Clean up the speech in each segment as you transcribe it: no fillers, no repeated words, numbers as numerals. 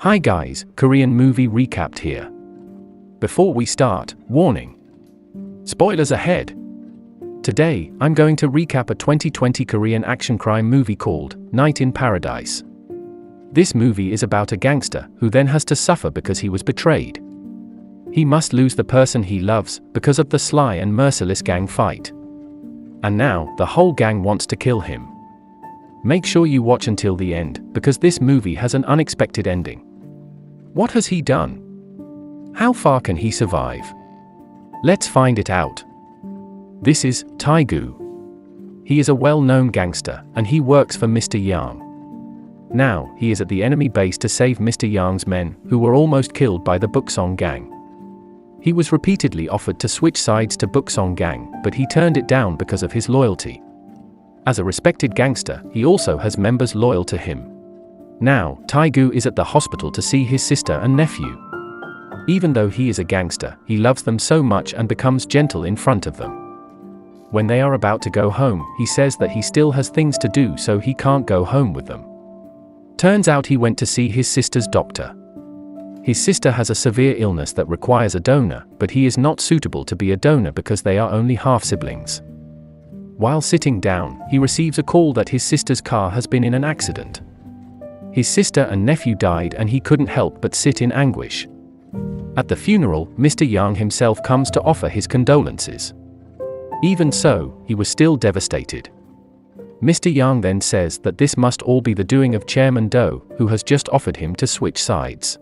Hi guys, Korean movie recapped here. Before we start, warning. Spoilers ahead. Today, I'm going to recap a 2020 Korean action crime movie called Night in Paradise. This movie is about a gangster who then has to suffer because he was betrayed. He must lose the person he loves because of the sly and merciless gang fight. And now, the whole gang wants to kill him. Make sure you watch until the end, because this movie has an unexpected ending. What has he done? How far can he survive? Let's find it out. This is Tae-gu. He is a well-known gangster, and he works for Mr. Yang. Now, he is at the enemy base to save Mr. Yang's men, who were almost killed by the Buksong gang. He was repeatedly offered to switch sides to Buksong gang, but he turned it down because of his loyalty. As a respected gangster, he also has members loyal to him. Now, Tae-gu is at the hospital to see his sister and nephew. Even though he is a gangster, he loves them so much and becomes gentle in front of them. When they are about to go home, he says that he still has things to do, so he can't go home with them. Turns out he went to see his sister's doctor. His sister has a severe illness that requires a donor, but he is not suitable to be a donor because they are only half-siblings. While sitting down, he receives a call that his sister's car has been in an accident. His sister and nephew died and he couldn't help but sit in anguish. At the funeral, Mr. Yang himself comes to offer his condolences. Even so, he was still devastated. Mr. Yang then says that this must all be the doing of Chairman Do, who has just offered him to switch sides.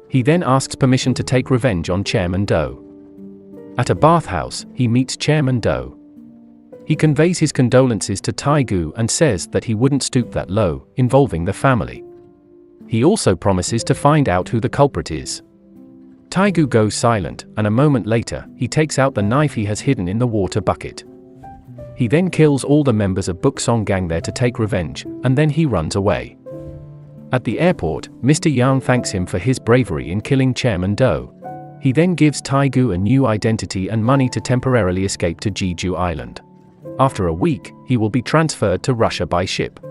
He then asks permission to take revenge on Chairman Do. At a bathhouse, he meets Chairman Do. He conveys his condolences to Tae-gu and says that he wouldn't stoop that low, involving the family. He also promises to find out who the culprit is. Tae-gu goes silent, and a moment later, he takes out the knife he has hidden in the water bucket. He then kills all the members of Buksong gang there to take revenge, and then he runs away. At the airport, Mr. Yang thanks him for his bravery in killing Chairman Do. He then gives Tae-gu a new identity and money to temporarily escape to Jeju Island. After a week, he will be transferred to Russia by ship.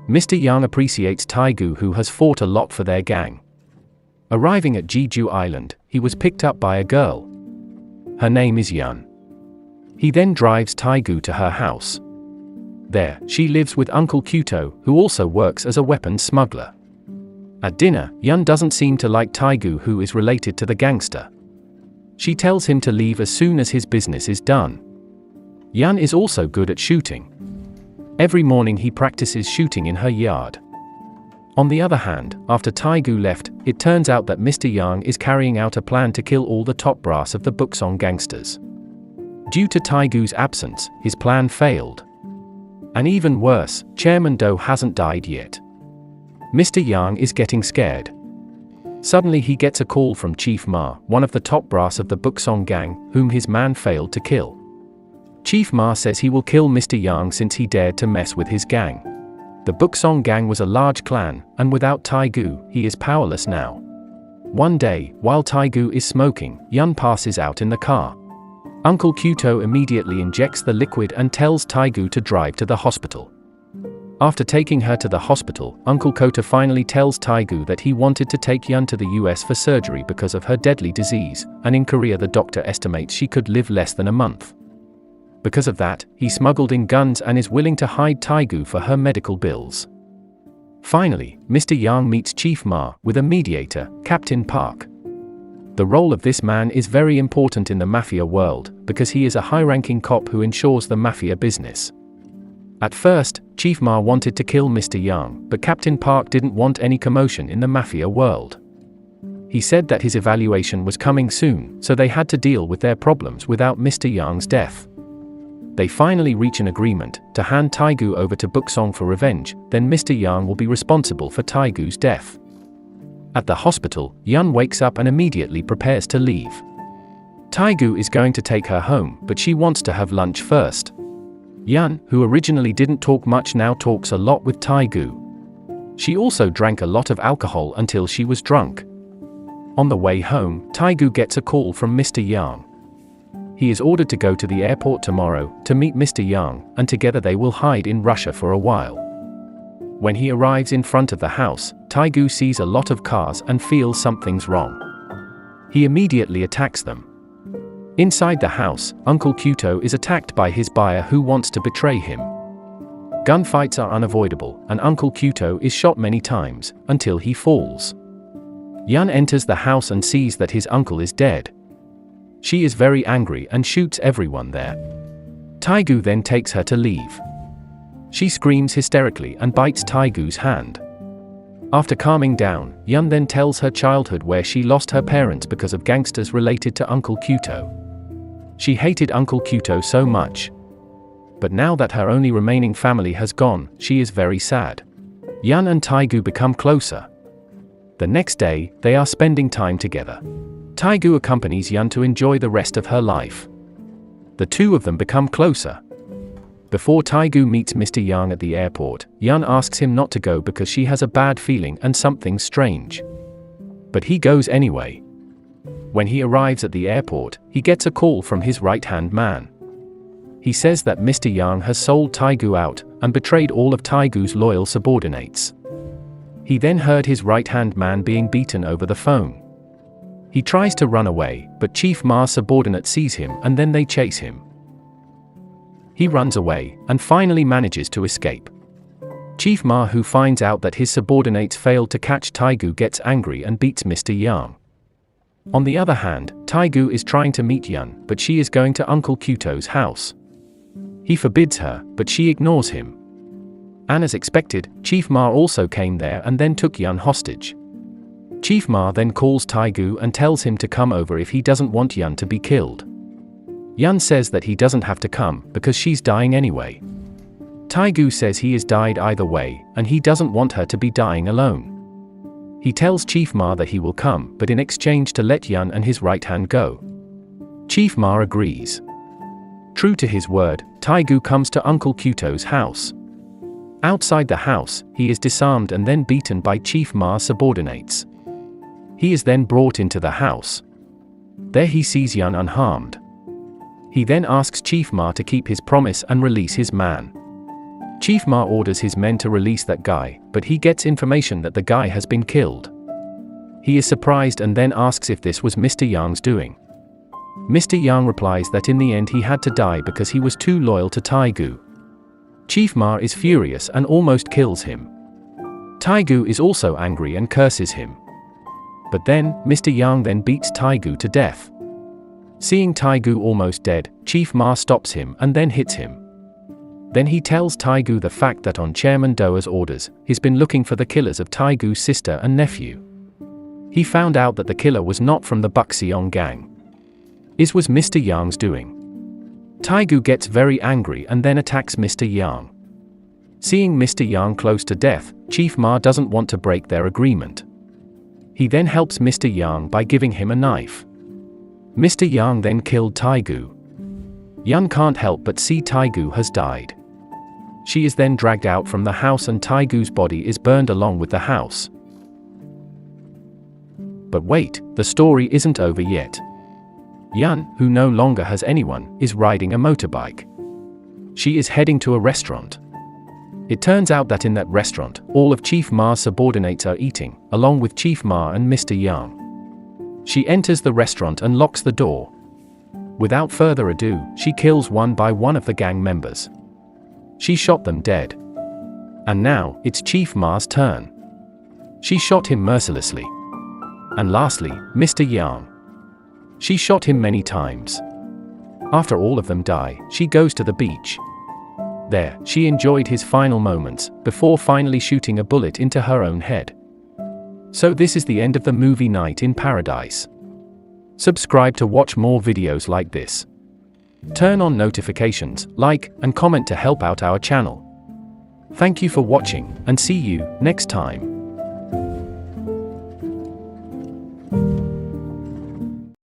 Mr. Yang appreciates Tae-gu, who has fought a lot for their gang. Arriving at Jeju Island, he was picked up by a girl. Her name is Yun. He then drives Tae-gu to her house. There, she lives with Uncle Kyuto, who also works as a weapons smuggler. At dinner, Yun doesn't seem to like Tae-gu, who is related to the gangster. She tells him to leave as soon as his business is done. Yun is also good at shooting. Every morning he practices shooting in her yard. On the other hand, after Tae-gu left, it turns out that Mr. Yang is carrying out a plan to kill all the top brass of the Buksong gangsters. Due to Tae-gu's absence, his plan failed. And even worse, Chairman Do hasn't died yet. Mr. Yang is getting scared. Suddenly he gets a call from Chief Ma, one of the top brass of the Buksong gang, whom his man failed to kill. Chief Ma says he will kill Mr. Yang since he dared to mess with his gang. The Buksong gang was a large clan, and without Tae-gu, he is powerless now. One day, while Tae-gu is smoking, Yun passes out in the car. Uncle Kyuto immediately injects the liquid and tells Tae-gu to drive to the hospital. After taking her to the hospital, Uncle Kota finally tells Tae-gu that he wanted to take Yun to the US for surgery because of her deadly disease, and in Korea the doctor estimates she could live less than a month. Because of that, he smuggled in guns and is willing to hide Tae-gu for her medical bills. Finally, Mr. Yang meets Chief Ma with a mediator, Captain Park. The role of this man is very important in the mafia world, because he is a high-ranking cop who ensures the mafia business. At first, Chief Ma wanted to kill Mr. Yang, but Captain Park didn't want any commotion in the mafia world. He said that his evaluation was coming soon, so they had to deal with their problems without Mr. Yang's death. They finally reach an agreement to hand Tae-gu over to Buksong for revenge, then Mr. Yang will be responsible for Tae-gu's death. At the hospital, Yun wakes up and immediately prepares to leave. Tae-gu is going to take her home, but she wants to have lunch first. Yun, who originally didn't talk much, now talks a lot with Tae-gu. She also drank a lot of alcohol until she was drunk. On the way home, Tae-gu gets a call from Mr. Yang. He is ordered to go to the airport tomorrow to meet Mr. Yang, and together they will hide in Russia for a while. When he arrives in front of the house, Taegu sees a lot of cars and feels something's wrong. He immediately attacks them. Inside the house, Uncle Kyuto is attacked by his buyer who wants to betray him. Gunfights are unavoidable, and Uncle Kyuto is shot many times, until he falls. Yun enters the house and sees that his uncle is dead. She is very angry and shoots everyone there. Taegu then takes her to leave. She screams hysterically and bites Taegu's hand. After calming down, Yun then tells her childhood where she lost her parents because of gangsters related to Uncle Kyuto. She hated Uncle Kyuto so much. But now that her only remaining family has gone, she is very sad. Yun and Taegu become closer. The next day, they are spending time together. Taegu accompanies Yun to enjoy the rest of her life. The two of them become closer. Before Taegu meets Mr. Yang at the airport, Yun asks him not to go because she has a bad feeling and something's strange. But he goes anyway. When he arrives at the airport, he gets a call from his right-hand man. He says that Mr. Yang has sold Taegu out and betrayed all of Taegu's loyal subordinates. He then heard his right-hand man being beaten over the phone. He tries to run away, but Chief Ma's subordinate sees him and then they chase him. He runs away, and finally manages to escape. Chief Ma, who finds out that his subordinates failed to catch Taegu, gets angry and beats Mr. Yang. On the other hand, Taegu is trying to meet Yun, but she is going to Uncle Kyuto's house. He forbids her, but she ignores him. And as expected, Chief Ma also came there and then took Yun hostage. Chief Ma then calls Taegu and tells him to come over if he doesn't want Yun to be killed. Yun says that he doesn't have to come because she's dying anyway. Taegu says he is died either way, and he doesn't want her to be dying alone. He tells Chief Ma that he will come, but in exchange to let Yun and his right hand go. Chief Ma agrees. True to his word, Taegu comes to Uncle Kyuto's house. Outside the house, he is disarmed and then beaten by Chief Ma's subordinates. He is then brought into the house. There he sees Yun unharmed. He then asks Chief Ma to keep his promise and release his man. Chief Ma orders his men to release that guy, but he gets information that the guy has been killed. He is surprised and then asks if this was Mr. Yang's doing. Mr. Yang replies that in the end he had to die because he was too loyal to Taegu. Chief Ma is furious and almost kills him. Taegu is also angry and curses him. But then, Mr. Yang then beats Taegu to death. Seeing Taegu almost dead, Chief Ma stops him and then hits him. Then he tells Taegu the fact that on Chairman Doa's orders, he's been looking for the killers of Taegu's sister and nephew. He found out that the killer was not from the Bakseong gang. It was Mr. Yang's doing. Taegu gets very angry and then attacks Mr. Yang. Seeing Mr. Yang close to death, Chief Ma doesn't want to break their agreement. He then helps Mr. Yang by giving him a knife. Mr. Yang then killed Taegu. Yun can't help but see Taegu has died. She is then dragged out from the house and Taegu's body is burned along with the house. But wait, the story isn't over yet. Yun, who no longer has anyone, is riding a motorbike. She is heading to a restaurant. It turns out that in that restaurant, all of Chief Ma's subordinates are eating, along with Chief Ma and Mr. Yang. She enters the restaurant and locks the door. Without further ado, she kills one by one of the gang members. She shot them dead. And now, it's Chief Ma's turn. She shot him mercilessly. And lastly, Mr. Yang. She shot him many times. After all of them die, she goes to the beach. There, she enjoyed his final moments, before finally shooting a bullet into her own head. So this is the end of the movie Night in Paradise. Subscribe to watch more videos like this. Turn on notifications, like, and comment to help out our channel. Thank you for watching, and see you next time.